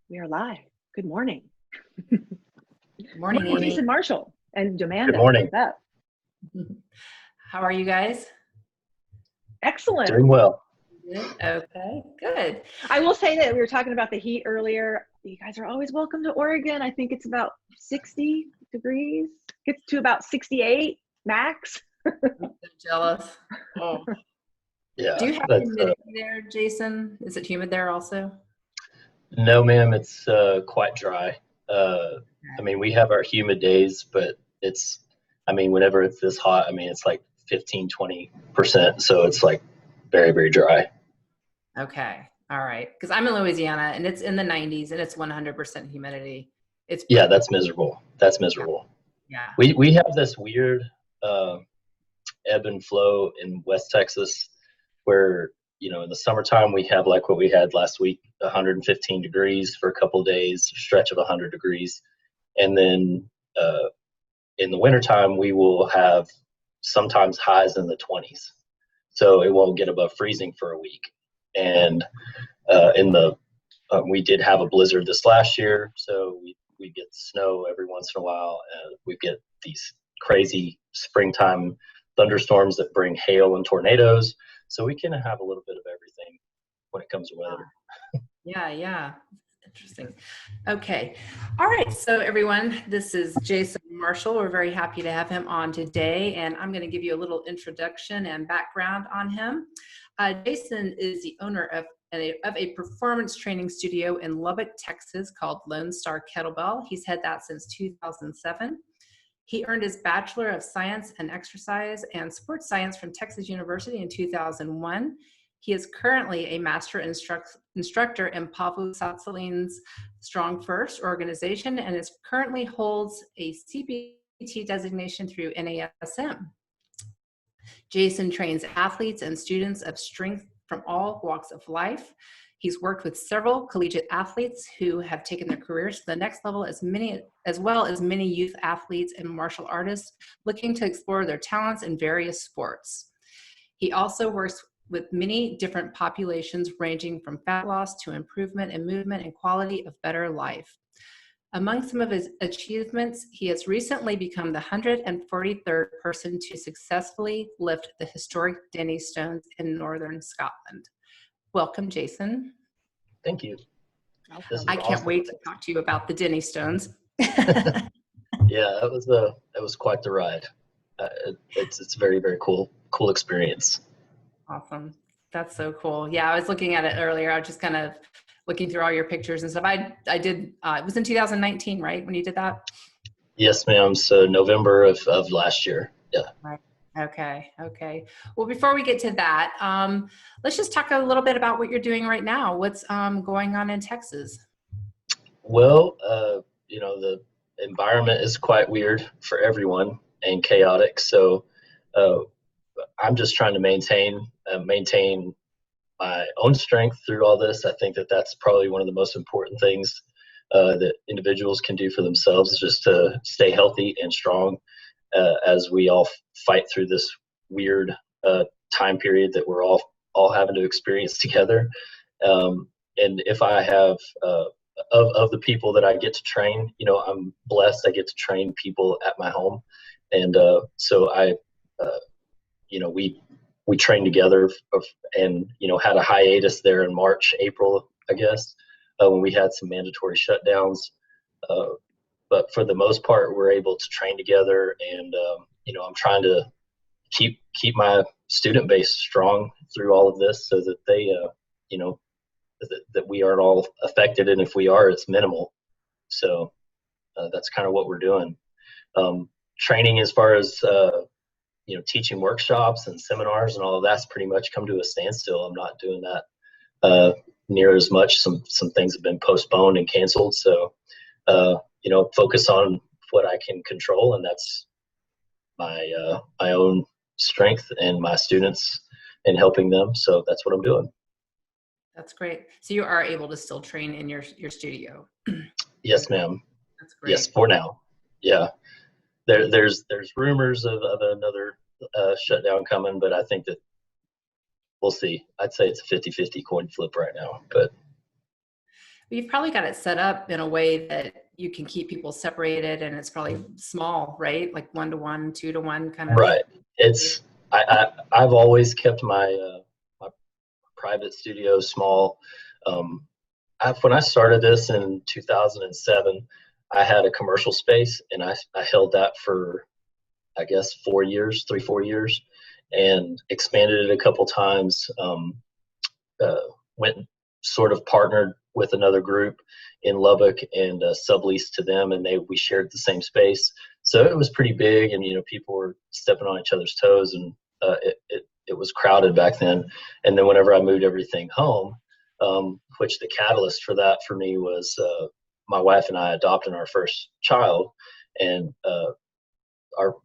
We are live. Good morning. Good morning, Morning, Amy. Jason Marshall and Good Amanda. morning. What's up? How are you guys? Excellent. Doing well. Good. Okay, good. I will say that we were talking about the heat earlier. You guys are always welcome to Oregon. I think it's about 60 degrees. Gets to about 68 max. I'm so jealous. Oh. Yeah. Do you have humidity there, Jason? Is it humid there also? No, ma'am. It's quite dry. I mean, we have our humid days, but whenever it's this hot, it's like 15, 20%. So it's like very, very dry. Okay. All right. Because I'm in Louisiana and it's in the 90s and it's 100% humidity. Yeah, that's miserable. That's miserable. Yeah. We have this weird ebb and flow in West Texas where, in the summertime we have like what we had last week, 115 degrees for a couple of days, a stretch of 100 degrees. And then in the wintertime, we will have sometimes highs in the 20s. So it won't get above freezing for a week. And we did have a blizzard this last year, so we get snow every once in a while, and we get these crazy springtime thunderstorms that bring hail and tornadoes. So we can have a little bit of everything when it comes to weather. Yeah. Interesting. Okay. All right. So everyone, this is Jason Marshall. We're very happy to have him on today. And I'm going to give you a little introduction and background on him. Jason is the owner of a performance training studio in Lubbock, Texas called Lonestar Kettlebell. He's had that since 2007. He earned his Bachelor of Science in Exercise and Sports Science from Texas University in 2001. He is currently a master instructor in Pavel Tsatsoulin's Strongfirst organization and currently holds a CPT designation through NASM. Jason trains athletes and students of strength from all walks of life. He's worked with several collegiate athletes who have taken their careers to the next level, as well as many youth athletes and martial artists looking to explore their talents in various sports. He also works with many different populations ranging from fat loss to improvement in movement and quality of better life. Among some of his achievements, he has recently become the 143rd person to successfully lift the historic Dinnie Stones in northern Scotland. Welcome, Jason. Thank you. I can't wait to talk to you about the Dinnie Stones. Yeah, that was quite the ride. It's a very, very cool experience. Awesome. That's so cool. Yeah, I was looking at it earlier. I was just kind of looking through all your pictures and stuff. I did, it was in 2019, right, when you did that? Yes, ma'am. So November of last year. Yeah. Right. Okay. Well, before we get to that, let's just talk a little bit about what you're doing right now. What's going on in Texas? Well, the environment is quite weird for everyone and chaotic. So I'm just trying to maintain my own strength through all this. I think that that's probably one of the most important things that individuals can do for themselves, is just to stay healthy and strong as we all fight through this weird time period that we're all having to experience together. And if I have of the people that I get to train, I'm blessed. I get to train people at my home, and so we trained together and had a hiatus there in March, April, I guess, when we had some mandatory shutdowns. But for the most part, we're able to train together, and I'm trying to keep my student base strong through all of this, so that they that we aren't all affected, and if we are, it's minimal. So that's kind of what we're doing. Training as far as teaching workshops and seminars and all of that's pretty much come to a standstill. I'm not doing that near as much. Some things have been postponed and canceled. So focus on what I can control, and that's my own strength and my students and helping them. So that's what I'm doing. That's great. So you are able to still train in your studio? Yes, ma'am. That's great. Yes, for now. Yeah. There's rumors of another shutdown coming, but I think that we'll see. I'd say it's a 50-50 coin flip right now. But You've probably got it set up in a way that you can keep people separated, and it's probably small, right? Like 1-to-1, 2-to-1 kind of. Right. It's I've always kept my private studio small. When I started this in 2007, I had a commercial space, and I held that for, I guess, 4 years, 3-4 years, and expanded it a couple times. Went and sort of partnered with another group in Lubbock and subleased to them, and we shared the same space. So it was pretty big, and people were stepping on each other's toes, and it was crowded back then. And then whenever I moved everything home, which the catalyst for that for me was my wife and I adopted our first child, and our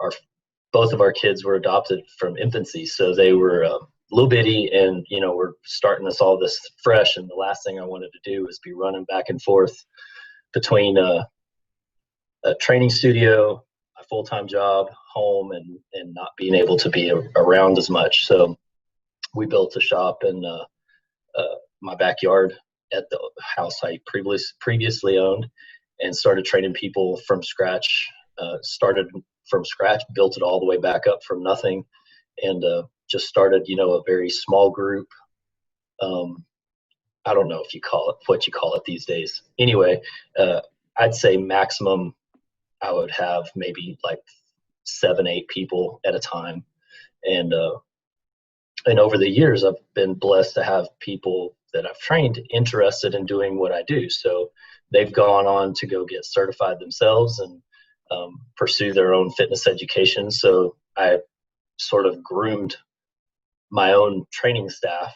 both of our kids were adopted from infancy, so they were little bitty, and we're starting us all this fresh. And the last thing I wanted to do was be running back and forth between a training studio, a full-time job, home, and not being able to be around as much. So we built a shop in my backyard at the house I previously owned, and started training people from scratch. Started from scratch, built it all the way back up from nothing, and just started, a very small group. I don't know if you call it what you call it these days. Anyway, I'd say maximum I would have maybe like 7-8 people at a time. And over the years, I've been blessed to have people that I've trained interested in doing what I do. So they've gone on to go get certified themselves and pursue their own fitness education. So I sort of groomed my own training staff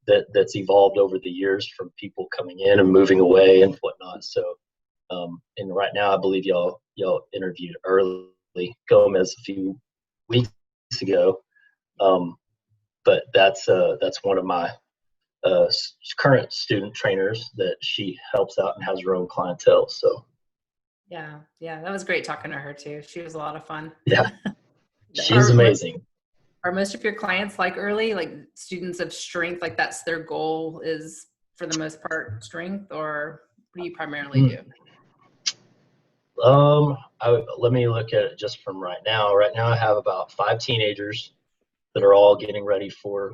that's evolved over the years from people coming in and moving away and whatnot. So, and right now, I believe y'all interviewed early Gomez a few weeks ago. But that's one of my current student trainers that she helps out and has her own clientele. So. Yeah, that was great talking to her too. She was a lot of fun. Yeah, she's amazing. Are most of your clients like early, like students of strength, like that's their goal is for the most part strength, or what do you primarily do? Let me look at it just from right now. Right now I have about 5 teenagers that are all getting ready for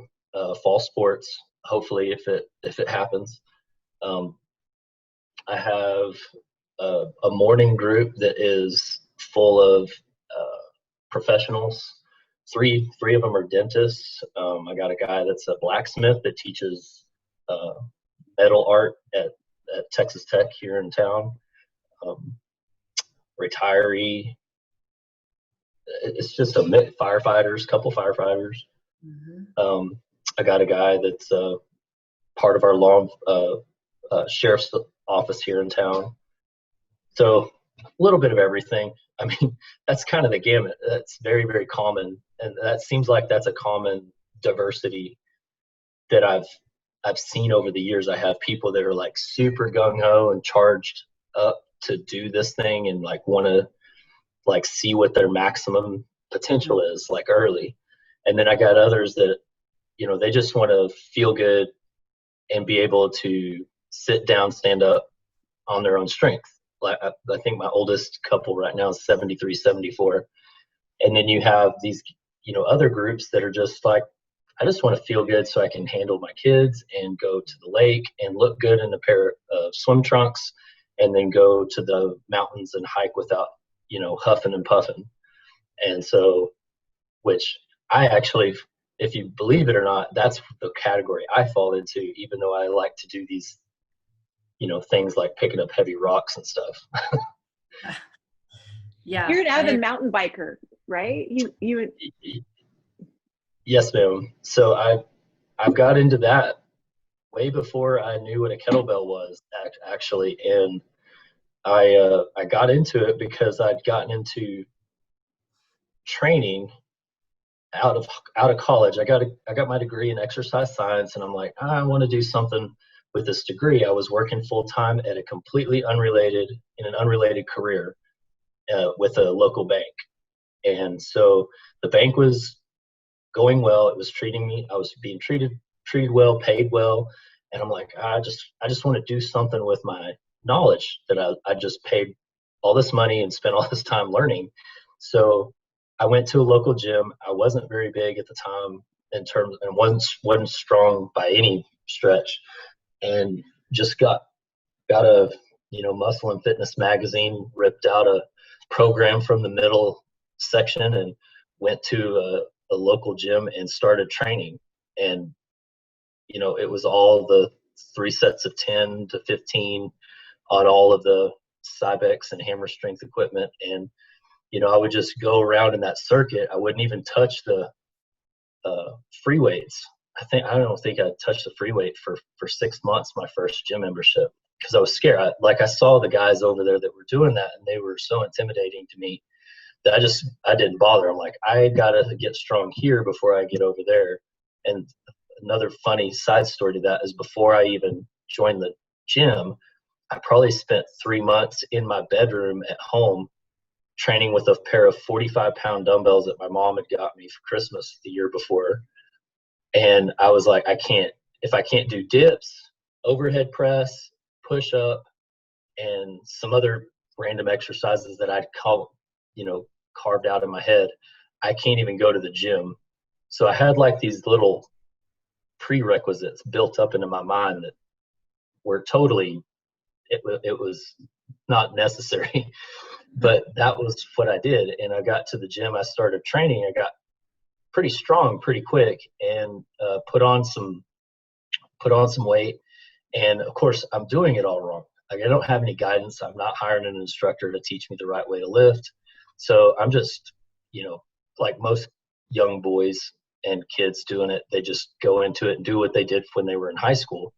fall sports, hopefully if it happens. I have a morning group that is full of professionals. Three of them are dentists. I got a guy that's a blacksmith that teaches metal art at Texas Tech here in town. Retiree. It's just a couple firefighters. Mm-hmm. I got a guy that's part of our law sheriff's office here in town. So a little bit of everything. I mean, that's kind of the gamut. That's very, very common. And that seems like that's a common diversity that I've seen over the years. I have people that are like super gung-ho and charged up to do this thing and like want to like see what their maximum potential is like early. And then I got others that, they just want to feel good and be able to sit down, stand up on their own strength. Like I think my oldest couple right now is 73, 74. And then you have these, other groups that are just like, I just want to feel good so I can handle my kids and go to the lake and look good in a pair of swim trunks and then go to the mountains and hike without, huffing and puffing. And so, which I actually, if you believe it or not, that's the category I fall into, even though I like to do these, things like picking up heavy rocks and stuff. Yeah. You're an avid mountain biker, right? You Yes, ma'am. So I've got into that way before I knew what a kettlebell was actually. And I got into it because I'd gotten into training out of college. I got my degree in exercise science, and I'm like, I want to do something with this degree. I was working full time at in an unrelated career with a local bank, and so the bank was going well. It was treating me. I was being treated well, paid well, And I'm like, I just want to do something with my knowledge that I just paid all this money and spent all this time learning. So I went to a local gym. I wasn't very big at the time in terms, and wasn't strong by any stretch, and just got a Muscle and Fitness magazine, ripped out a program from the middle section, and went to a local gym and started training. And it was all the 3 sets of 10 to 15 on all of the Cybex and hammer strength equipment. And I would just go around in that circuit. I wouldn't even touch the free weights. I don't think I touched the free weight for 6 months, my first gym membership, because I was scared. I saw the guys over there that were doing that, and they were so intimidating to me that I didn't bother. I'm like, I gotta get strong here before I get over there. And another funny side story to that is, before I even joined the gym, I probably spent 3 months in my bedroom at home training with a pair of 45-pound dumbbells that my mom had got me for Christmas the year before. And I was like, if I can't do dips, overhead press, push up, and some other random exercises that I'd carved out in my head, I can't even go to the gym. So I had like these little prerequisites built up into my mind that were totally, it was not necessary. But that was what I did. And I got to the gym, I started training, I got pretty strong pretty quick, and put on some weight. And of course, I'm doing it all wrong. Like, I don't have any guidance. I'm not hiring an instructor to teach me the right way to lift. So I'm just, like most young boys and kids doing it, they just go into it and do what they did when they were in high school.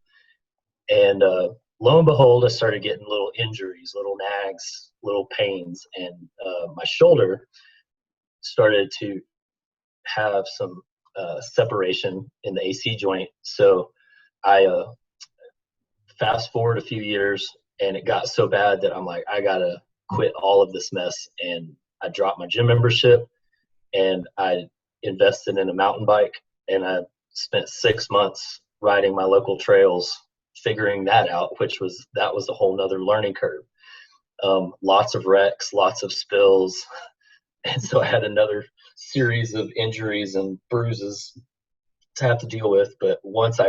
And lo and behold, I started getting little injuries, little nags, little pains, and my shoulder started to have some separation in the AC joint. So I fast forward a few years, and it got so bad that I'm like, I gotta quit all of this mess. And I dropped my gym membership, and I invested in a mountain bike, and I spent 6 months riding my local trails, figuring that out, that was a whole nother learning curve. Lots of wrecks, lots of spills. And so I had another series of injuries and bruises to have to deal with. But once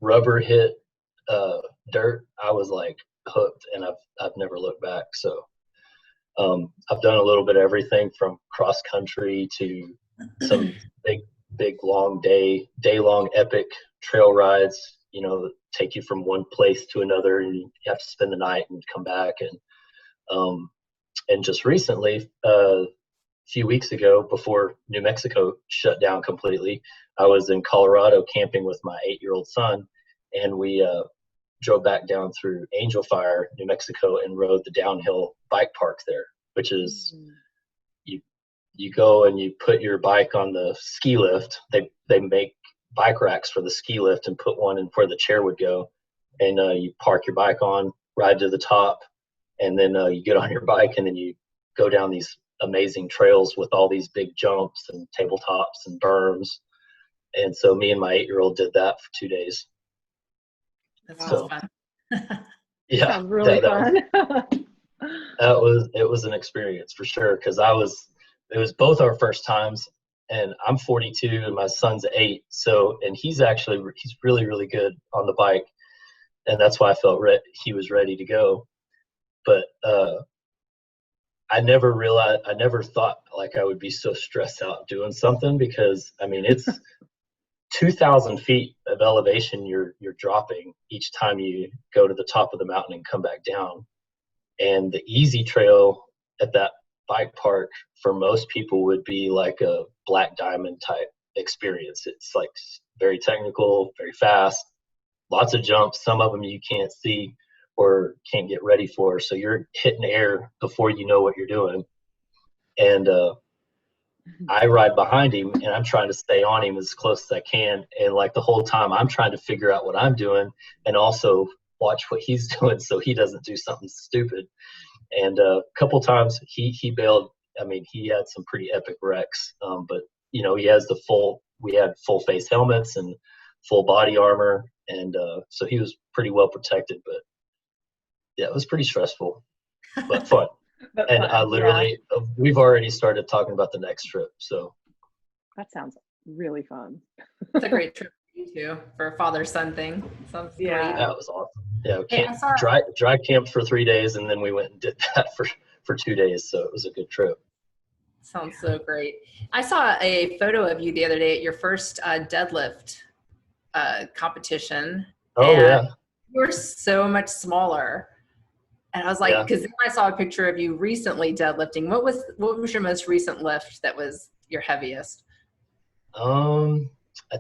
rubber hit dirt, I was like hooked, and I've never looked back. So I've done a little bit of everything from cross country to some big long day-long epic trail rides, that take you from one place to another, and you have to spend the night and come back. And just recently, a few weeks ago, before New Mexico shut down completely, I was in Colorado camping with my 8-year-old son, and we drove back down through Angel Fire, New Mexico, and rode the downhill bike park there, which is you go and you put your bike on the ski lift. They make bike racks for the ski lift and put one in where the chair would go, and you park your bike on, ride to the top, and then you get on your bike, and then you go down these amazing trails with all these big jumps and tabletops and berms. And so me and my 8-year-old did that for 2 days. That sounds fun. Yeah, sounds really fun. It was an experience for sure, because it was both our first times, and I'm 42 and my son's 8. So, and he's really, really good on the bike, and that's why I felt he was ready to go. But I never thought like I would be so stressed out doing something, because it's 2,000 feet of elevation you're dropping each time you go to the top of the mountain and come back down. And the easy trail at that bike park for most people would be like a black diamond type experience. It's like very technical, very fast, lots of jumps. Some of them you can't see or can't get ready for. So you're hitting air before you know what you're doing. And I ride behind him, and I'm trying to stay on him as close as I can. And like the whole time I'm trying to figure out what I'm doing and also watch what he's doing so he doesn't do something stupid. And a couple times he bailed. He had some pretty epic wrecks, but we had full face helmets and full body armor. And so he was pretty well protected, but yeah, it was pretty stressful, but fun. But And fun, I literally, we've already started talking about the next trip. So that sounds really fun. It's a great trip for you too, for a father-son thing. Sounds great. that was awesome. Yeah, Hey, I'm sorry. dry camp for 3 days, and then we went and did that for 2 days. So it was a good trip. Sounds so great. I saw a photo of you the other day at your first deadlift competition. Oh, and yeah. You were so much smaller. And I was like, because then I saw a picture of you recently deadlifting. What was your most recent lift that was your heaviest? I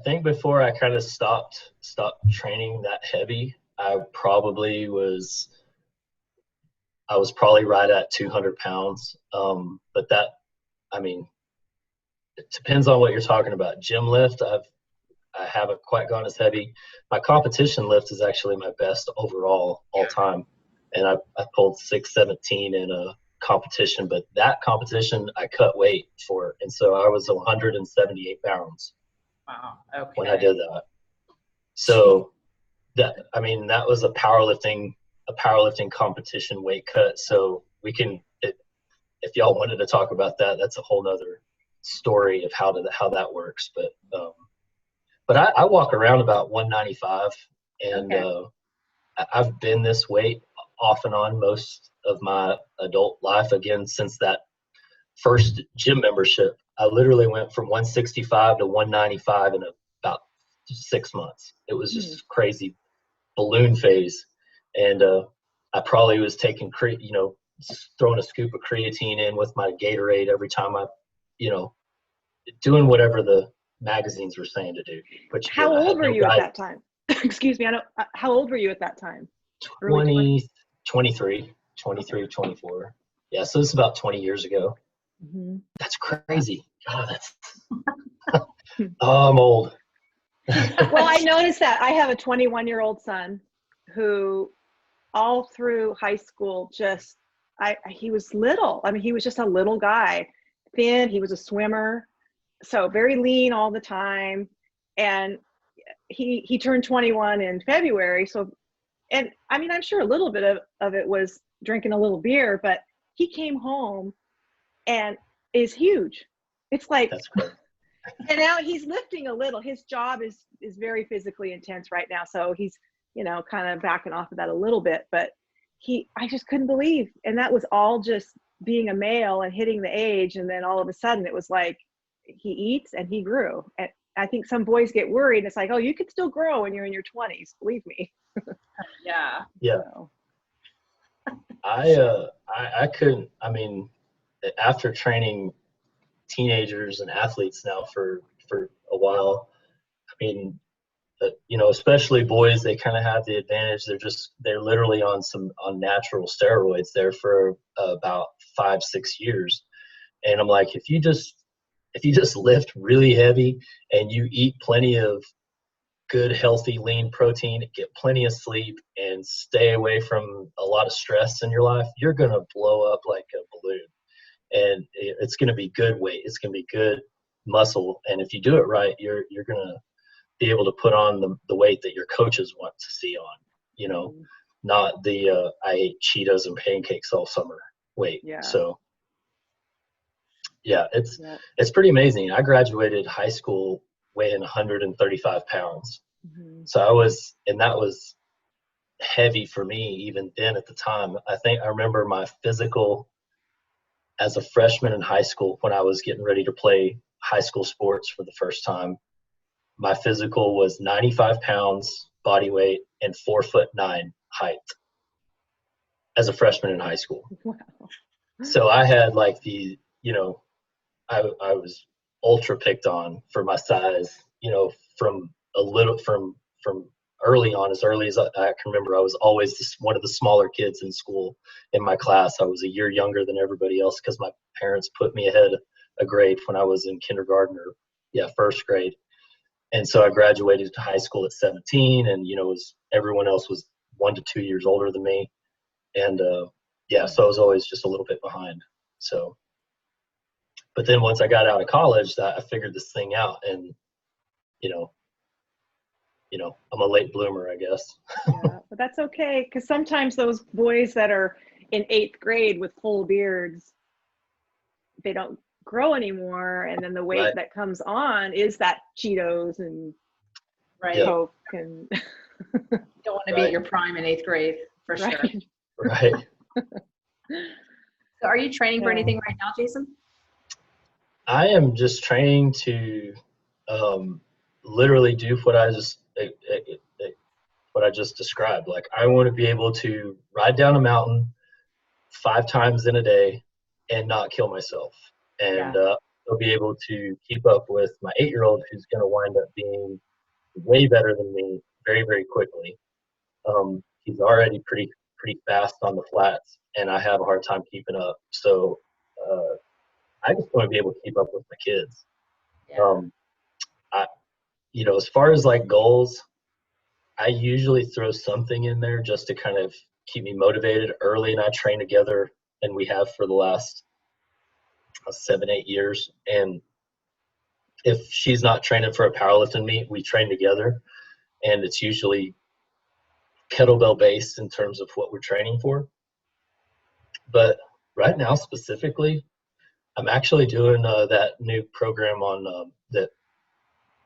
think before I kind of stopped training that heavy, I was probably right at 200 pounds. But that, I mean, it depends on what you're talking about. Gym lift, I haven't quite gone as heavy. My competition lift is actually my best overall all time. And I pulled 617 in a competition, but that competition I cut weight for. And so I was 178 pounds. Wow. Okay. When I did that. So that was a powerlifting competition weight cut. So we can, if y'all wanted to talk about that, that's a whole nother story of how that works. But I walk around about 195, and I've been this weight off and on most of my adult life. Again, since that first gym membership, I literally went from 165 to 195 in about 6 months. It was just crazy balloon phase. And I probably was taking, throwing a scoop of creatine in with my Gatorade every time doing whatever the magazines were saying to do. Which how old were you at that time? Excuse me. How old were you at that time? 23, 24. Yeah. So it's about 20 years ago. Mm-hmm. That's crazy. God, I'm old. Well, I noticed that I have a 21-year-old son who all through high school he was little. I mean, he was just a little guy, thin. He was a swimmer, so very lean all the time. And he turned 21 in February. So, and I mean, I'm sure a little bit of it was drinking a little beer, but he came home and is huge. It's like, that's great. And now he's lifting a little. His job is very physically intense right now. So he's, kind of backing off of that a little bit, but I just couldn't believe. And that was all just being a male and hitting the age. And then all of a sudden it was like, he eats and he grew. And I think some boys get worried. It's like, oh, you could still grow when you're in your 20s. Believe me. Yeah. Yeah. So. I couldn't, after training teenagers and athletes now for a while, especially boys, they kind of have the advantage. They're literally on natural steroids there for about 5-6 years. And I'm like, if you just lift really heavy and you eat plenty of good, healthy, lean protein, get plenty of sleep, and stay away from a lot of stress in your life, you're going to blow up like a balloon. And it's going to be good weight. It's going to be good muscle. And if you do it right, you're going to be able to put on the weight that your coaches want to see on, not the I ate Cheetos and pancakes all summer weight. Yeah. So yeah, it's pretty amazing. I graduated high school weighing 135 pounds. Mm-hmm. So that was heavy for me even then at the time. I think I remember my physical as a freshman in high school when I was getting ready to play high school sports for the first time. My physical was 95 pounds body weight and 4'9" height as a freshman in high school. Wow. So I had like I was ultra picked on for my size, from early on, as early as I can remember. I was always one of the smaller kids in school in my class. I was a year younger than everybody else because my parents put me ahead a grade when I was in kindergarten or first grade. And so I graduated to high school at 17, and everyone else was 1 to 2 years older than me. And so I was always just a little bit behind. So, but then once I got out of college, I figured this thing out, and I'm a late bloomer, I guess. Yeah, but that's okay, because sometimes those boys that are in 8th grade with full beards, they don't grow anymore, and then the weight Right. that comes on is that Cheetos and Right. Coke and You don't want to be at your prime in 8th grade, for sure. right. Right. So are you training for anything right now, Jason? I am just training to literally do what I just described. Like, I want to be able to ride down a mountain 5 times in a day and not kill myself. And I'll be able to keep up with my 8-year-old, who's going to wind up being way better than me very, very quickly. He's already pretty fast on the flats, and I have a hard time keeping up. So I just want to be able to keep up with my kids. Yeah. As far as like goals, I usually throw something in there just to kind of keep me motivated. Early and I train together, and we have for the last 7-8 years. And if she's not training for a powerlifting meet, we train together, and it's usually kettlebell based in terms of what we're training for. But right now specifically, I'm actually doing that new program on that.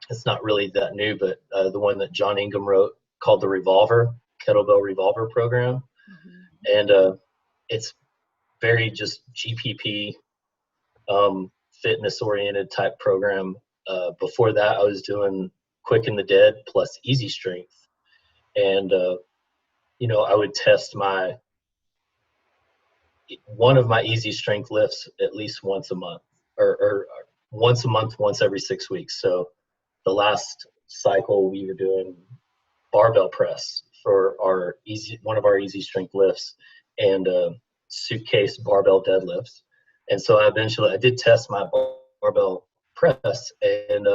It's not really that new, but the one that John Ingham wrote, called the Kettlebell Revolver program. And it's very just GPP, fitness oriented type program. Before that, I was doing Quick and the Dead plus Easy Strength. And, I would test one of my Easy Strength lifts at least once a month, or once a month, once every 6 weeks. So the last cycle we were doing barbell press for one of our Easy Strength lifts, and suitcase barbell deadlifts. And so I did test my barbell press and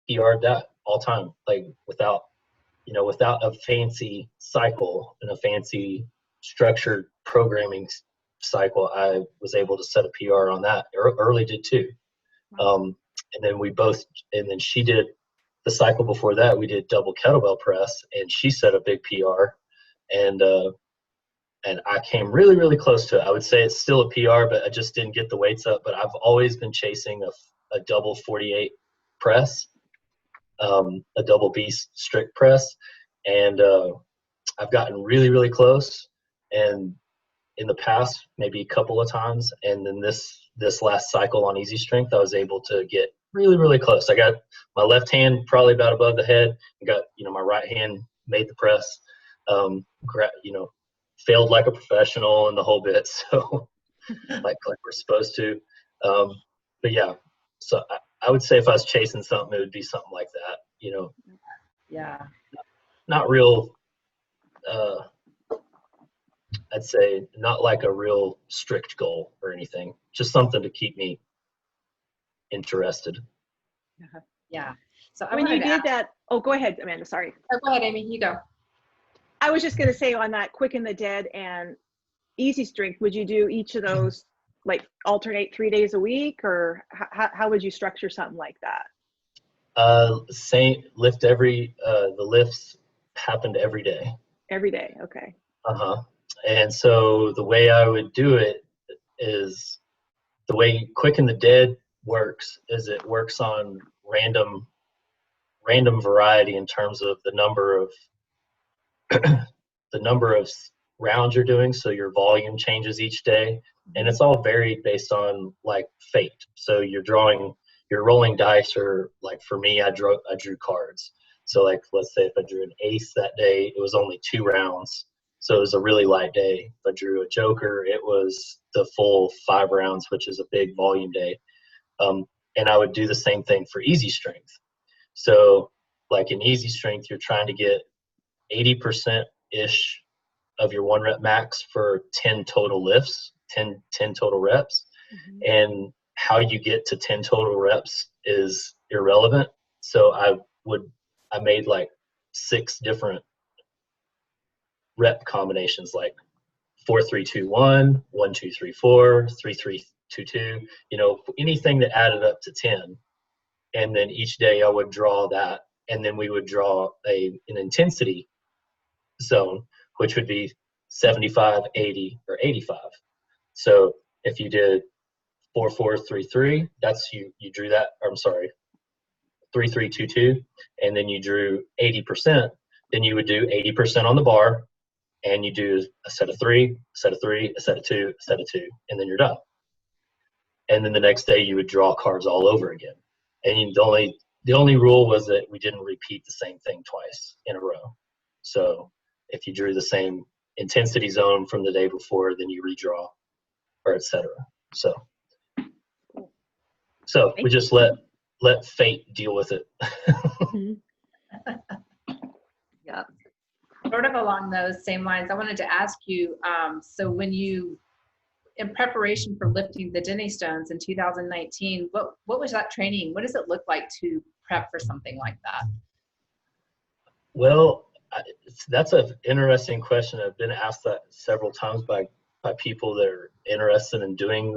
PR'd that all time, like without a fancy cycle and a fancy structured programming cycle. I was able to set a PR on that. Early did too. And then she did the cycle before that. We did double kettlebell press, and she set a big PR, and I came really, really close to it. I would say it's still a PR, but I just didn't get the weights up. But I've always been chasing a double 48 press, a double B strict press, and I've gotten really, really close. And in the past, maybe a couple of times, and then this last cycle on Easy Strength, I was able to get really, really close. I got my left hand probably about above the head, and got my right hand made the press. Failed like a professional and the whole bit. So like we're supposed to. But yeah, so I would say if I was chasing something, it would be something like that. Yeah. Not real. I'd say not like a real strict goal or anything. Just something to keep me interested. Yeah. So when you did that, go ahead, Amanda. Sorry. Oh, go ahead, Amy. You go. I was just going to say, on that Quick and the Dead and Easy Strength, would you do each of those, like alternate 3 days a week, or how would you structure something like that? Same lift the lifts happened every day. Every day. Okay. And so the way I would do it is, the way Quick and the Dead works is it works on random variety in terms of the number of rounds you're doing. So your volume changes each day, and it's all varied based on like fate. So you're rolling dice, or like for me, I drew cards. So like, let's say if I drew an ace that day, it was only 2 rounds. So it was a really light day. If I drew a joker, it was the full 5 rounds, which is a big volume day. And I would do the same thing for Easy Strength. So like in Easy Strength, you're trying to get 80%-ish of your 1 rep max for 10 total lifts, 10 total reps. And how you get to 10 total reps is irrelevant. So I made like 6 different rep combinations, like 4-3-2-1, 1-2-3-4, 3-3-2-2, anything that added up to 10. And then each day I would draw that and then we would draw an intensity zone, which would be 75, 80, or 85. So if you did 4, 4, 3, 3, that's you drew that, or I'm sorry, 3, 3, 2, 2, and then you drew 80%, then you would do 80% on the bar, and you do a set of 3, a set of 3, a set of 2, a set of 2, and then you're done. And then the next day you would draw cards all over again. And the only rule was that we didn't repeat the same thing twice in a row. So if you drew the same intensity zone from the day before, then you redraw, or et cetera. So we just let fate deal with it. Yeah. Sort of along those same lines, I wanted to ask you, so when you, in preparation for lifting the Dinnie Stones in 2019, what was that training? What does it look like to prep for something like that? Well, that's an interesting question. I've been asked that several times by people that are interested in doing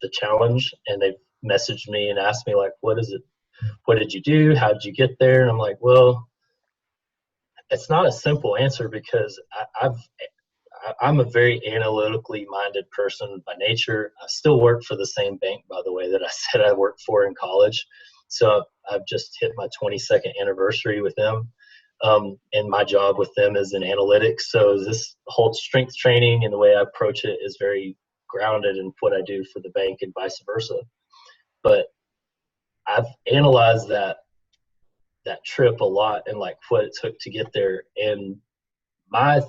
the challenge, and they've messaged me and asked me, like, what is it? What did you do? How did you get there? And I'm like, well, it's not a simple answer, because I'm a very analytically minded person by nature. I still work for the same bank, by the way, that I said I worked for in college. So I've just hit my 22nd anniversary with them. And my job with them is in analytics. So this whole strength training and the way I approach it is very grounded in what I do for the bank and vice versa. But I've analyzed that trip a lot and like what it took to get there. And I'd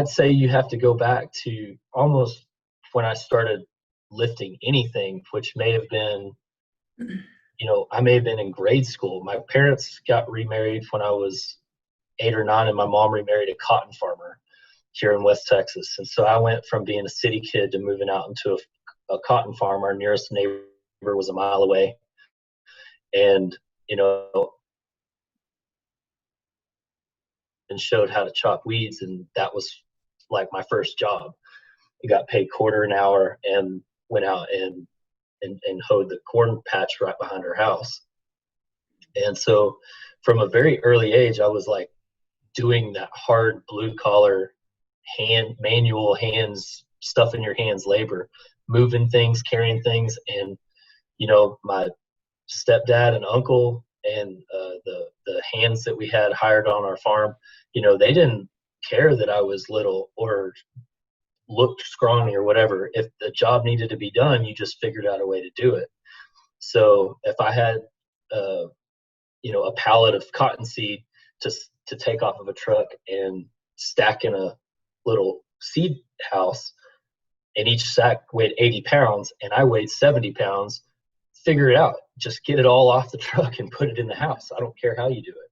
say you have to go back to almost when I started lifting anything, which may have been, I may have been in grade school. My parents got remarried when I was 8 or 9, and my mom remarried a cotton farmer here in West Texas. And so I went from being a city kid to moving out into a cotton farm. Our nearest neighbor was a mile away. And, and showed how to chop weeds, and that was like my first job. I got paid $quarter an hour and went out and hoed the corn patch right behind her house. And so from a very early age, I was like doing that hard blue collar manual hands, stuff in your hands labor, moving things, carrying things. And my stepdad and uncle and the hands that we had hired on our farm, they didn't care that I was little or looked scrawny or whatever. If the job needed to be done, you just figured out a way to do it. So if I had a pallet of cottonseed to take off of a truck and stack in a little seed house, and each sack weighed 80 pounds and I weighed 70 pounds, figure it out. Just get it all off the truck and put it in the house. I don't care how you do it.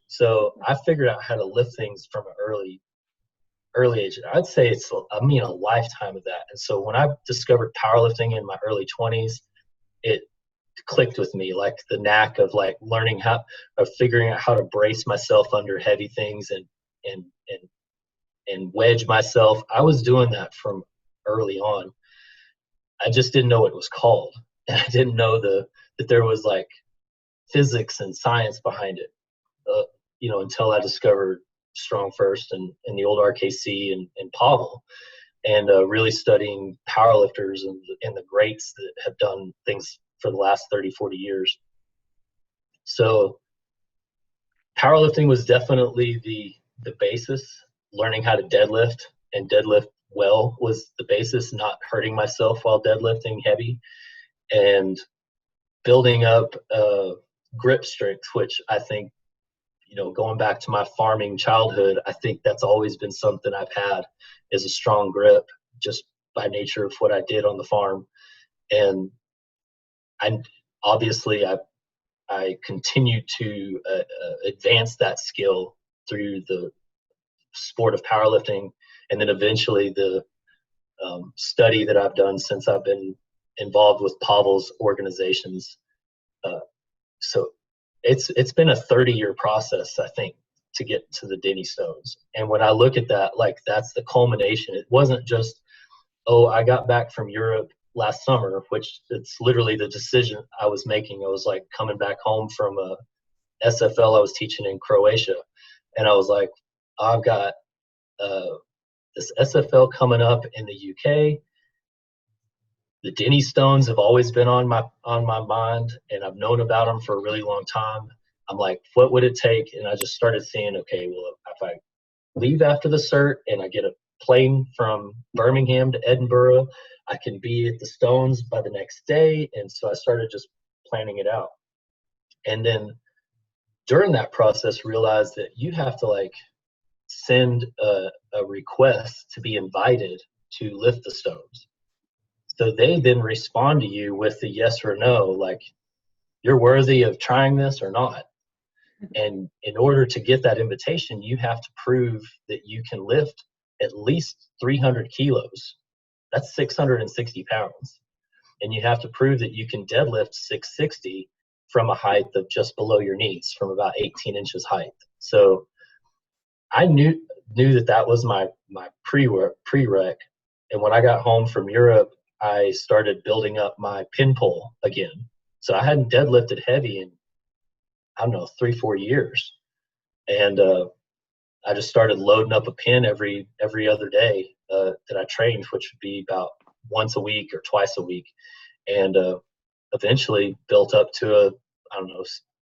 So I figured out how to lift things from an early age. And I'd say it's a lifetime of that. And so when I discovered powerlifting in my early 20s, it clicked with me, like the knack of like figuring out how to brace myself under heavy things and wedge myself. I was doing that from early on. I just didn't know what it was called. And I didn't know that there was like physics and science behind it, until I discovered Strongfirst and the old RKC and Pavel, and really studying powerlifters and the greats that have done things for the last 30, 40 years. So powerlifting was definitely the basis. Learning how to deadlift and deadlift well was the basis, not hurting myself while deadlifting heavy, and building up grip strength, which I think, going back to my farming childhood, I think that's always been something I've had, is a strong grip, just by nature of what I did on the farm. And obviously I continued to advance that skill through the sport of powerlifting, and then eventually the study that I've done since I've been involved with Pavel's organizations. So it's been a 30-year process, I think, to get to the Dinnie Stones. And when I look at that, like, that's the culmination. It wasn't just, I got back from Europe last summer, which it's literally the decision I was making. I was like coming back home from a SFL I was teaching in Croatia, and I was like, I've got this SFL coming up in the UK. The Dinnie Stones have always been on my mind, and I've known about them for a really long time. I'm like, what would it take? And I just started seeing, okay, well, if I leave after the cert and I get a plane from Birmingham to Edinburgh, I can be at the Stones by the next day. And so I started just planning it out. And then during that process, realized that you have to like send a request to be invited to lift the Stones. So they then respond to you with the yes or no, like, you're worthy of trying this or not. And in order to get that invitation, you have to prove that you can lift at least 300 kilos. That's 660 pounds. And you have to prove that you can deadlift 660 from a height of just below your knees, from about 18 inches height. So I knew that was my prereq. And when I got home from Europe, I started building up my pin pull again. So I hadn't deadlifted heavy in, I don't know, 3-4 years. And I just started loading up a pin every other day that I trained, which would be about once a week or twice a week. And eventually built up to a, I don't know,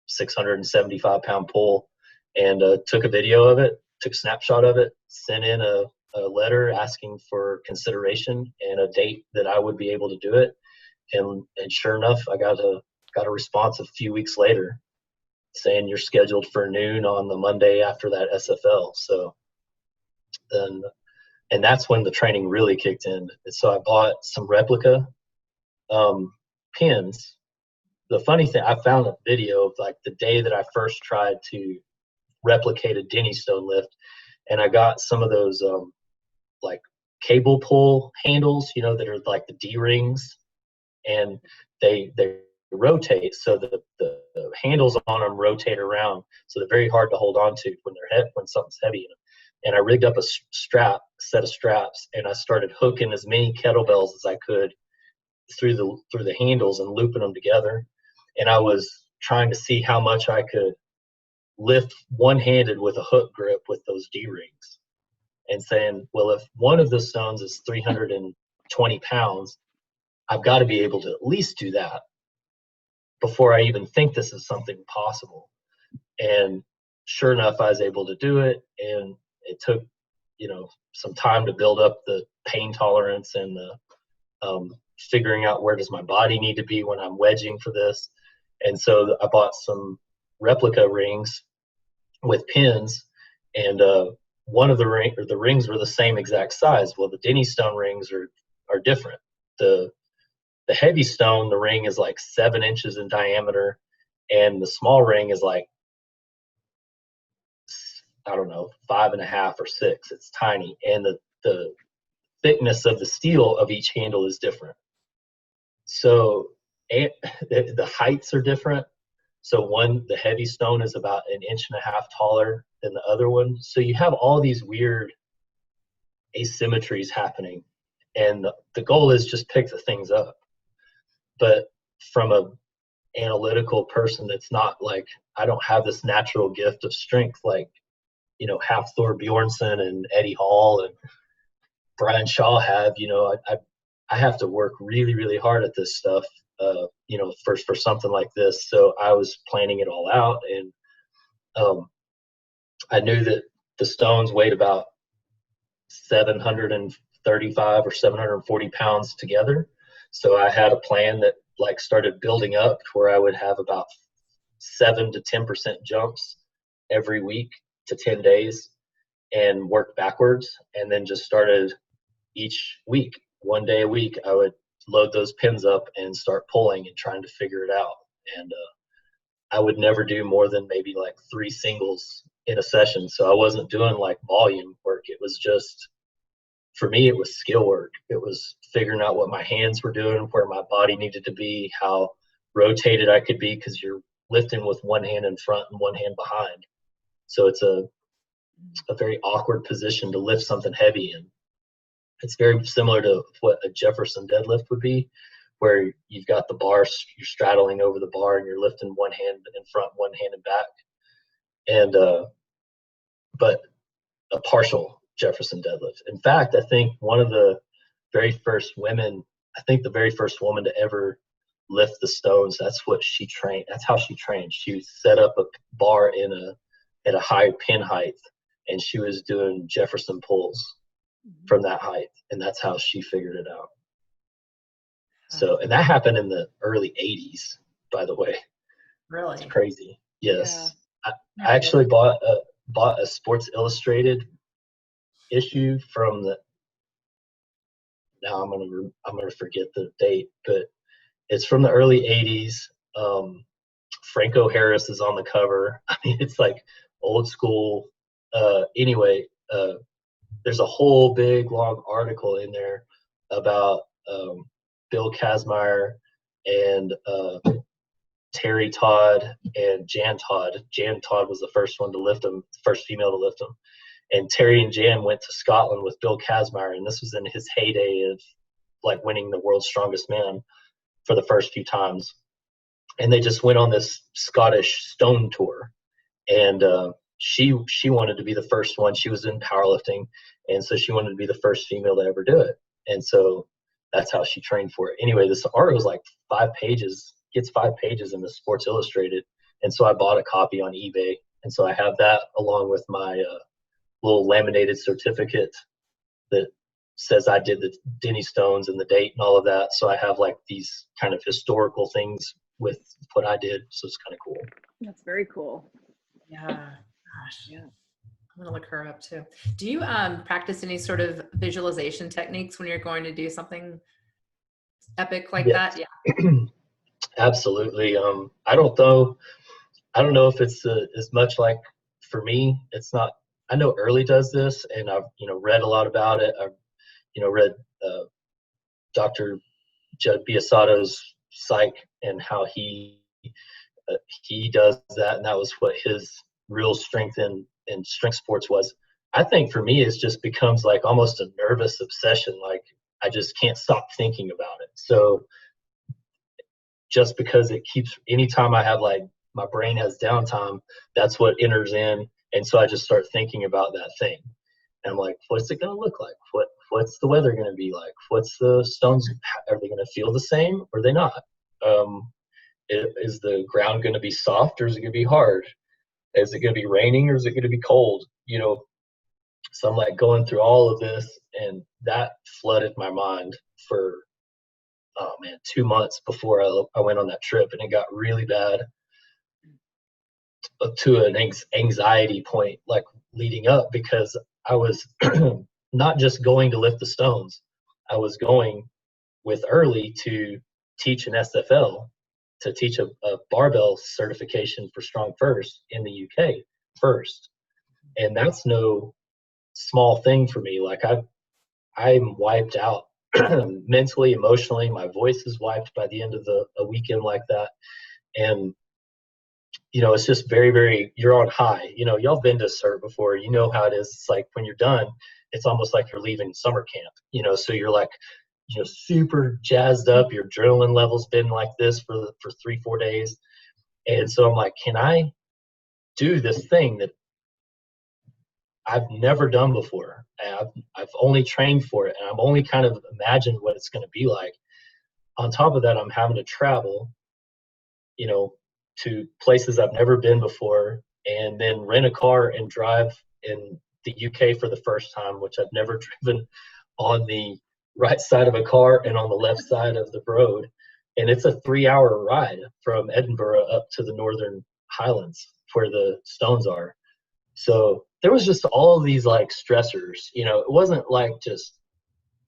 675 pound pull, and took a video of it, took a snapshot of it, sent in a letter asking for consideration and a date that I would be able to do it. And sure enough, I got a response a few weeks later saying you're scheduled for noon on the Monday after that SFL. So then, and that's when the training really kicked in. And so I bought some replica pins. The funny thing, I found a video of like the day that I first tried to replicate a Dinnie Stone lift, and I got some of those like cable pull handles, you know, that are like the D-rings, and they rotate, so the handles on them rotate around, so they're very hard to hold on to when something's heavy in them. And I rigged up a set of straps, and I started hooking as many kettlebells as I could through the handles and looping them together. And I was trying to see how much I could lift one-handed with a hook grip with those D-rings, and saying, well, if one of the stones is 320 pounds, I've got to be able to at least do that before I even think this is something possible. And sure enough, I was able to do it. And it took, you know, some time to build up the pain tolerance and the figuring out where does my body need to be when I'm wedging for this. And so I bought some replica rings with pins, and one of the rings were the same exact size. Well, the Dinnie Stone rings are different. The heavy stone, the ring is like 7 inches in diameter, and the small ring is like, I don't know, 5.5 or 6. It's tiny, and the thickness of the steel of each handle is different. So the heights are different. So the heavy stone is about 1.5 inches taller than the other one. So you have all these weird asymmetries happening, and the goal is just pick the things up. But from a analytical person that's not like, I don't have this natural gift of strength like, you know, Hafthor Bjornsson and Eddie Hall and Brian Shaw have. You know, I have to work really, really hard at this stuff, you know, for something like this. So I was planning it all out, and I knew that the stones weighed about 735 or 740 pounds together. So I had a plan that like started building up where I would have about 7 to 10% jumps every week to 10 days and work backwards. And then just started each week, 1 day a week, I would load those pins up and start pulling and trying to figure it out. And I would never do more than maybe like 3 singles in a session. So I wasn't doing like volume work. It was just, for me, it was skill work. It was figuring out what my hands were doing, where my body needed to be, how rotated I could be, because you're lifting with one hand in front and one hand behind. So it's a very awkward position to lift something heavy in. It's very similar to what a Jefferson deadlift would be, where you've got the bar, you're straddling over the bar and you're lifting one hand in front, one hand in back. And, but a partial Jefferson deadlift. In fact, I think one of the very first women, I think the very first woman to ever lift the stones, that's what she trained. That's how she trained. She set up a bar at a high pin height, and she was doing Jefferson pulls from that height, and that's how she figured it out. So, and that happened in the early 80s, by the way. Really? It's crazy. Yes. Yeah. I actually bought a Sports Illustrated issue from the, now I'm gonna forget the date, but it's from the early 80s. Franco Harris is on the cover. I mean, it's like old school. Anyway, there's a whole big long article in there about Bill Kazmaier and Terry Todd and Jan Todd. Jan Todd was the first one to lift him, first female to lift him. And Terry and Jan went to Scotland with Bill Kazmaier, and this was in his heyday of like winning the world's strongest man for the first few times. And they just went on this Scottish stone tour. And she wanted to be the first one. She was in powerlifting, and so she wanted to be the first female to ever do it. And so that's how she trained for it. Anyway, this article was like 5 pages, gets 5 pages in the Sports Illustrated. And so I bought a copy on eBay. And so I have that along with my little laminated certificate that says I did the Dinnie Stones and the date and all of that. So I have like these kind of historical things with what I did. So it's kind of cool. That's very cool. Yeah. Gosh. Yeah. I'm gonna look her up too. Do you practice any sort of visualization techniques when you're going to do something epic like that? Yeah. Absolutely. I don't know if it's as much like, for me, it's not. I know Early does this, and I've read a lot about it. I've read Dr. Judd Biasato's Psych and how he does that, and that was what his real strength in strength sports was. I think for me, it just becomes like almost a nervous obsession. Like I just can't stop thinking about it. So just because it keeps, anytime I have like my brain has downtime, that's what enters in. And so I just start thinking about that thing. And I'm like, what's it going to look like? What's the weather going to be like? What's the stones? Are they going to feel the same or are they not? Is the ground going to be soft or is it going to be hard? Is it going to be raining or is it going to be cold? So I'm like going through all of this, and that flooded my mind for, 2 months before I went on that trip, and it got really bad to an anxiety point, like leading up, because I was not just going to lift the stones. I was going with Early to teach an SFL, to teach a barbell certification for Strongfirst in the UK first. And that's no small thing for me. Like I'm wiped out mentally, emotionally. My voice is wiped by the end of a weekend like that. And it's just very, very, you're on high. Y'all been to CERT before. You know how it is. It's like when you're done, it's almost like you're leaving summer camp, so you're like, super jazzed up. Your adrenaline level's been like this for 3-4 days. And so I'm like, can I do this thing that I've never done before? I've only trained for it, and I've only kind of imagined what it's going to be like. On top of that, I'm having to travel, to places I've never been before, and then rent a car and drive in the UK for the first time, which I've never driven on the right side of a car and on the left side of the road. And it's a 3-hour ride from Edinburgh up to the Northern Highlands where the stones are. So there was just all of these like stressors. It wasn't like just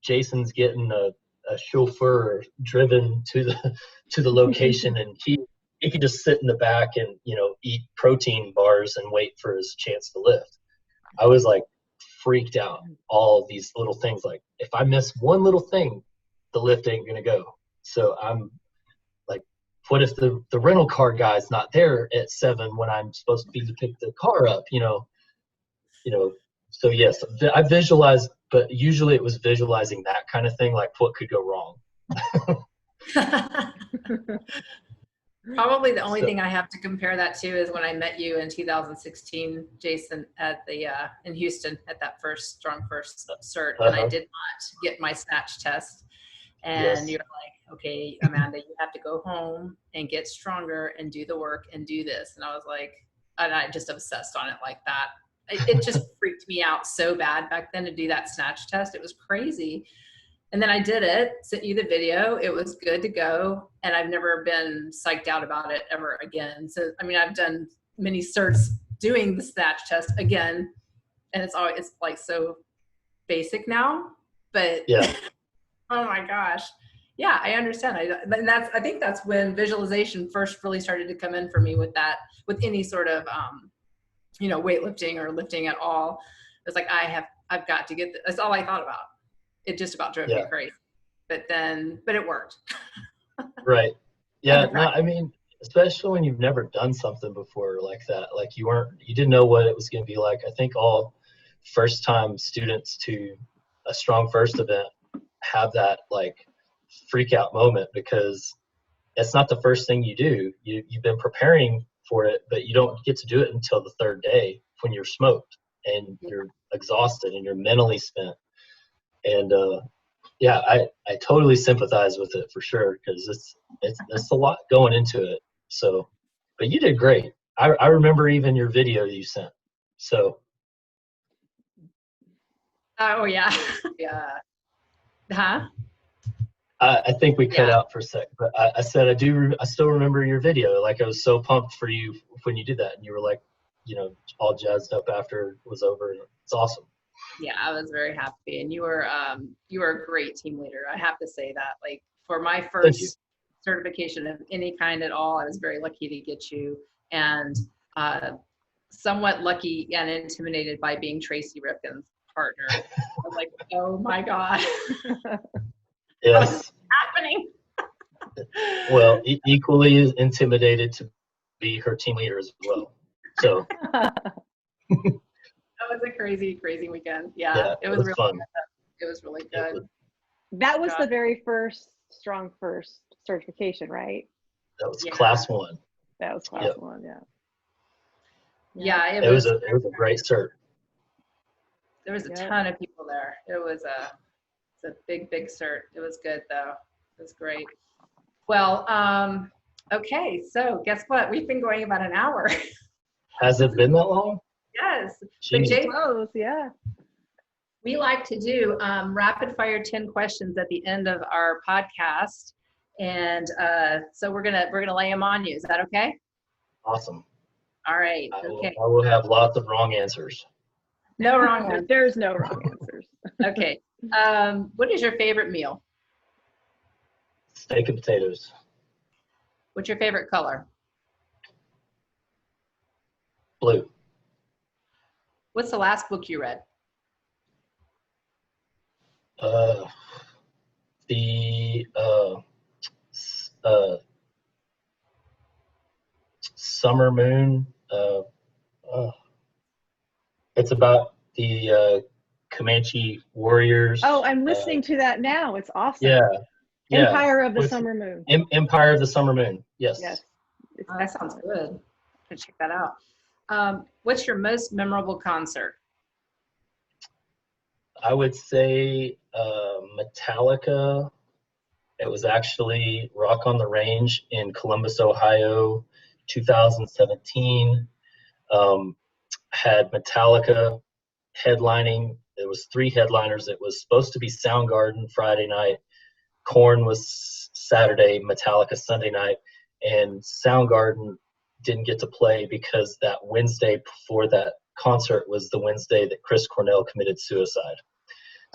Jason's getting a chauffeur driven to the location and he could just sit in the back and eat protein bars and wait for his chance to lift. I was like freaked out. All of these little things, like if I miss one little thing, the lift ain't gonna go. So I'm like, what if the rental car guy's not there at 7 when I'm supposed to be to pick the car up? So yes, I visualize but usually it was visualizing that kind of thing, like what could go wrong. Probably the only So- thing I have to compare that to is when I met you in 2016, Jason, at the in Houston at that first Strongfirst cert, and I did not get my snatch test. And Yes. you're like, okay, Amanda, you have to go home and get stronger and do the work and do this. And I was like, and I just obsessed on it like that. It just freaked me out so bad back then to do that snatch test. It was crazy. And then I did it, sent you the video. It was good to go. And I've never been psyched out about it ever again. So, I mean, I've done many certs doing the snatch test again. And it's like so basic now, but Yeah. oh my gosh. Yeah, I understand. I think that's when visualization first really started to come in for me with that, with any sort of, weightlifting or lifting at all. It's like, I've got to get this. That's all I thought about. It just about drove me crazy, but it worked. Right. Yeah. No, I mean, especially when you've never done something before like that, like you didn't know what it was going to be like. I think all first time students to a Strongfirst event have that like freak out moment, because it's not the first thing you do. You've been preparing for it, but you don't get to do it until the third day when you're smoked and you're exhausted and you're mentally spent. And I totally sympathize with it for sure, because it's a lot going into it. So, but you did great. I remember even your video you sent. So. Oh yeah, yeah. Huh? I think we cut out for a sec, but I said I still remember your video. Like, I was so pumped for you when you did that, and you were like, all jazzed up after it was over. It's awesome. Yeah, I was very happy, and you were a great team leader. I have to say that. Like, for my first certification of any kind at all, I was very lucky to get you, and somewhat lucky and intimidated by being Tracy Ripken's partner. I'm like, oh my God. Yes. What's happening? Well, equally intimidated to be her team leader as well. So. That was a crazy, crazy weekend. Yeah, it was really fun. Good. It was really good. That was the very first Strongfirst certification, right? That was class 1. That was class 1, yeah. Yeah, it was a great cert. There was a ton of people there. It was a big cert. It was good though. It was great. Well, okay, so guess what? We've been going about an hour. Has it been that long? Yes. Jeez. But close, yeah. We like to do rapid fire 10 questions at the end of our podcast. And so we're gonna lay them on you. Is that okay? Awesome. All right. I will have lots of wrong answers. No wrong ones. There's no wrong answers. Okay. What is your favorite meal? Steak and potatoes. What's your favorite color? Blue. What's the last book you read? Summer Moon. It's about the Comanche warriors. Oh, I'm listening to that now. It's awesome. Yeah. Empire of the Summer Moon. Empire of the Summer Moon. Yes. Oh, that sounds good. I'm gonna check that out. What's your most memorable concert? I would say Metallica. It was actually Rock on the Range in Columbus, Ohio, 2017. Had Metallica headlining. There was 3 headliners. It was supposed to be Soundgarden Friday night. Korn was Saturday, Metallica Sunday night, and Soundgarden didn't get to play because that Wednesday before that concert was the Wednesday that Chris Cornell committed suicide.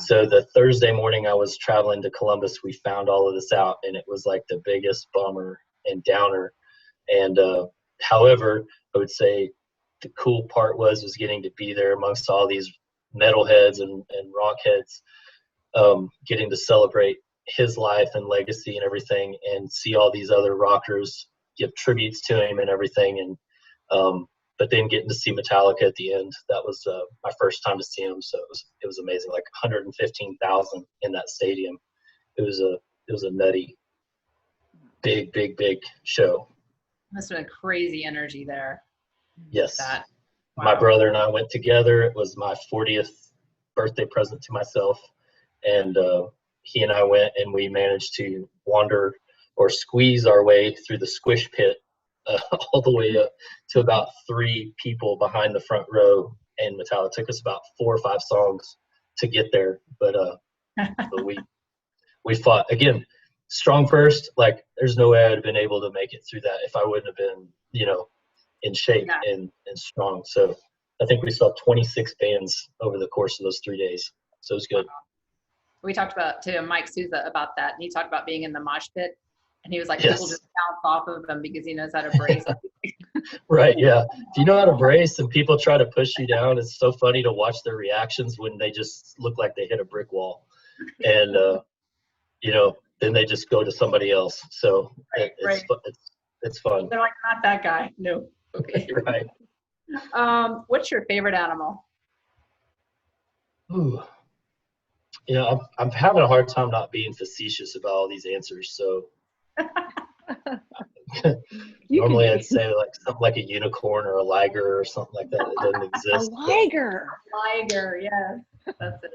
So the Thursday morning I was traveling to Columbus, we found all of this out, and it was like the biggest bummer and downer. And however, I would say the cool part was getting to be there amongst all these metalheads and rock heads, getting to celebrate his life and legacy and everything, and see all these other rockers give tributes to him and everything. And but then getting to see Metallica at the end, that was my first time to see them. So it was amazing, like 115,000 in that stadium. It was a nutty, big show. Must have been crazy energy there. Yes. That. Wow. My brother and I went together. It was my 40th birthday present to myself. And he and I went, and we managed to wander or squeeze our way through the squish pit all the way up to about 3 people behind the front row. And Metallica. It took us about 4 or 5 songs to get there. But we fought. Again, Strongfirst, like there's no way I'd have been able to make it through that if I wouldn't have been, in shape and strong. So I think we saw 26 bands over the course of those 3 days. So it was good. We talked to Mike Souza about that, and he talked about being in the mosh pit, and he was like, Yes. people just bounce off of him because he knows how to brace. Right, yeah. If you know how to brace and people try to push you down, it's so funny to watch their reactions when they just look like they hit a brick wall. And, then they just go to somebody else. So it's fun. They're like, not that guy. No. Okay. Right. What's your favorite animal? Ooh. I'm having a hard time not being facetious about all these answers. So normally I'd say like something like a unicorn or a liger or something like that. It doesn't exist. A liger. Liger, yes. That's it.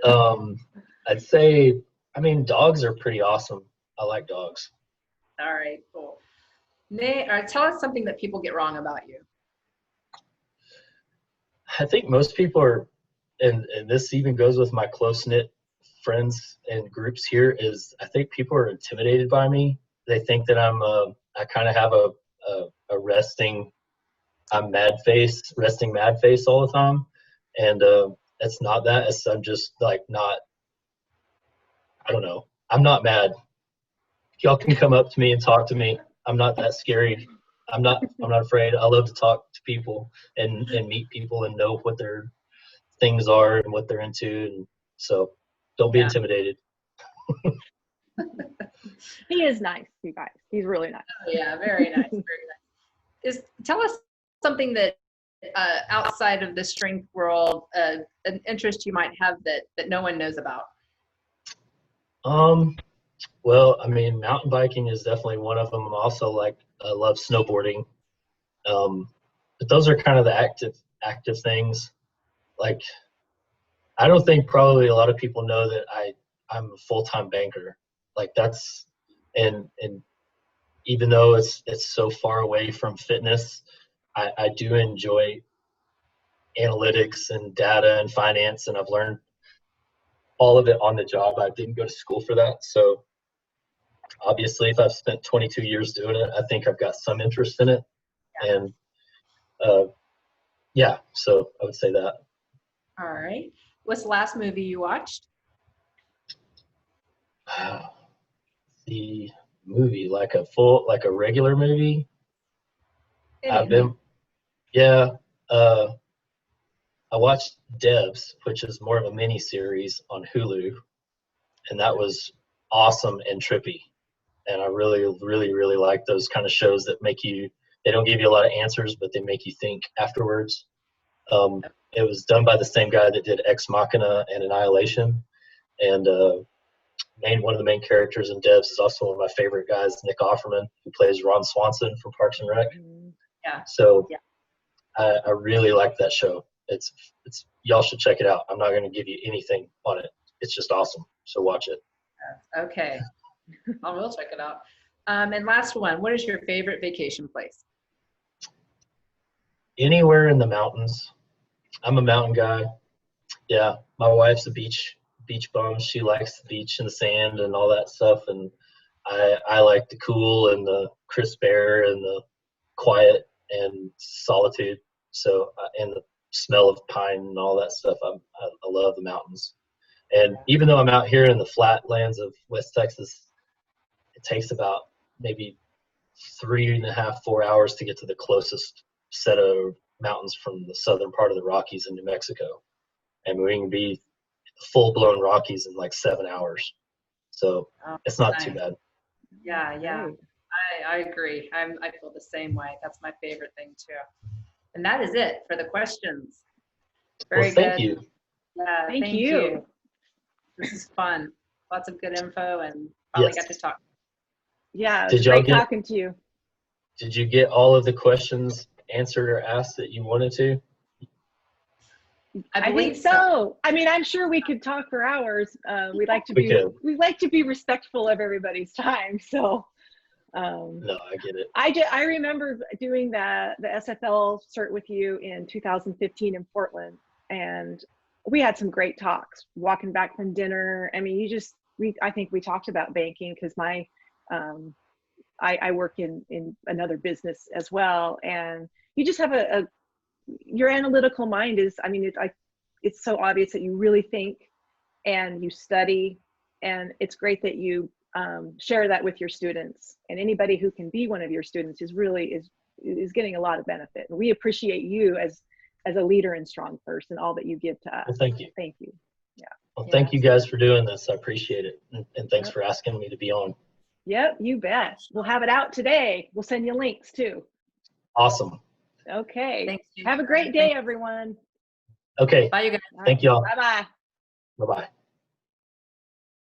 I'd say, dogs are pretty awesome. I like dogs. All right, cool. Tell us something that people get wrong about you. I think most people are, and this even goes with my close-knit friends and groups here, is I think people are intimidated by me. They think that I kind of have a resting mad face all the time. And it's not that. I'm just like not, I don't know. I'm not mad. Y'all can come up to me and talk to me. I'm not that scary. I'm not afraid. I love to talk to people and meet people and know what their things are and what they're into. And so don't be intimidated. He is nice, you guys. He's really nice. Oh, yeah, very nice. Very nice. Tell us something that outside of the strength world, an interest you might have that no one knows about. Well, mountain biking is definitely one of them. I'm also I love snowboarding. But those are kind of the active things. Like, I don't think probably a lot of people know that I'm a full-time banker. Like that's, and even though it's so far away from fitness, I do enjoy analytics and data and finance, and I've learned all of it on the job. I didn't go to school for that. So obviously, if I've spent 22 years doing it, I think I've got some interest in it. And so I would say that. All right. What's the last movie you watched? The movie, like a regular movie. I watched Debs, which is more of a mini series on Hulu, and that was awesome and trippy. And I really, really, really like those kind of shows that they don't give you a lot of answers, but they make you think afterwards. It was done by the same guy that did Ex Machina and Annihilation. And one of the main characters in Debs is also one of my favorite guys, Nick Offerman, who plays Ron Swanson from Parks and Rec. Yeah. So I really like that show. It's y'all should check it out. I'm not going to give you anything on it. It's just awesome. So watch it. Okay. I will check it out. And last one, what is your favorite vacation place? Anywhere in the mountains. I'm a mountain guy. Yeah, my wife's a beach bum. She likes the beach and the sand and all that stuff, and I like the cool and the crisp air and the quiet and solitude. So and the smell of pine and all that stuff. I love the mountains. And even though I'm out here in the flatlands of West Texas, it takes about maybe 3.5, 4 hours to get to the closest set of mountains from the southern part of the Rockies in New Mexico. And we can be full-blown Rockies in like 7 hours. So it's not too bad. Yeah. I agree. I feel the same way. That's my favorite thing too. And that is it for the questions. Very Well, thank good. you. Yeah, Thank thank you. you. This is fun. Lots of good info and finally got to talk. Yeah, it Did was y'all great get- talking to you. Did you get all of the questions answered or asked that you wanted to? I think believe so. I mean, I'm sure we could talk for hours. We like to be respectful of everybody's time. So, No, I get it. I remember doing the SFL cert with you in 2015 in Portland, and we had some great talks. Walking back from dinner, I mean, I think we talked about banking because I work in another business as well, and you just have your analytical mind is, I mean, it's so obvious that you really think and you study, and it's great that you share that with your students, and anybody who can be one of your students is getting a lot of benefit. And we appreciate you as a leader in Strongfirst and all that you give to us. Well, thank you. Thank you. Yeah. Well, thank you guys for doing this. I appreciate it. And thanks for asking me to be on. Yep, you bet. We'll have it out today. We'll send you links too. Awesome. Okay. Thanks, Have a great day, everyone. Okay. Bye, you guys. Thank y'all. Bye-bye. Bye-bye.